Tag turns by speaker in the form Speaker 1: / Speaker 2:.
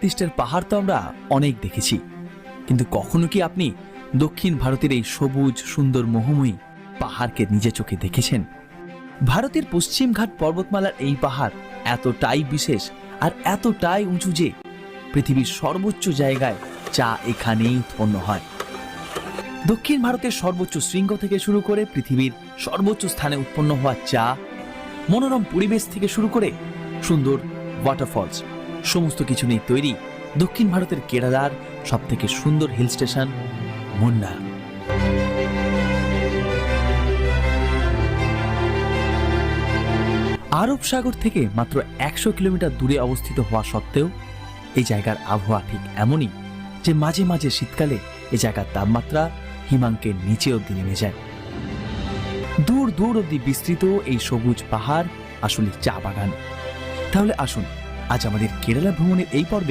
Speaker 1: North ইস্টের পাহাড় তো আমরা অনেক দেখেছি, কিন্তু কখনো কি আপনি দক্ষিণ ভারতের এই সবুজ সুন্দর মোহময়ী পাহাড়কে নিজে চোখে দেখেছেন? ভারতের পশ্চিমঘাট পর্বতমালার এই পাহাড় এতটাই বিশেষ আর এতটাই উঁচু যে পৃথিবীর সর্বোচ্চ জায়গায় চা এখানেই উৎপন্ন হয়। দক্ষিণ ভারতের সর্বোচ্চ শৃঙ্গ থেকে শুরু করে পৃথিবীর সর্বোচ্চ স্থানে উৎপন্ন হওয়া চা, মনোরম পরিবেশ থেকে শুরু করে সুন্দর ওয়াটারফলস, সমস্ত কিছু নিয়ে তৈরি দক্ষিণ ভারতের কেরালার সব থেকে সুন্দর হিল স্টেশন মুন্নার। আরব সাগর থেকে মাত্র 100 কিলোমিটার দূরে অবস্থিত হওয়া সত্ত্বেও এই জায়গার আবহাওয়া ঠিক এমনই যে মাঝে মাঝে শীতকালে এই জায়গার তাপমাত্রা হিমাঙ্কের নিচে অবধি নেমে যায়। দূর দূর অবধি বিস্তৃত এই সবুজ পাহাড় আসলে চা বাগান। তাহলে আসুন আজ আমাদের কেরালা ভ্রমণের এই পর্বে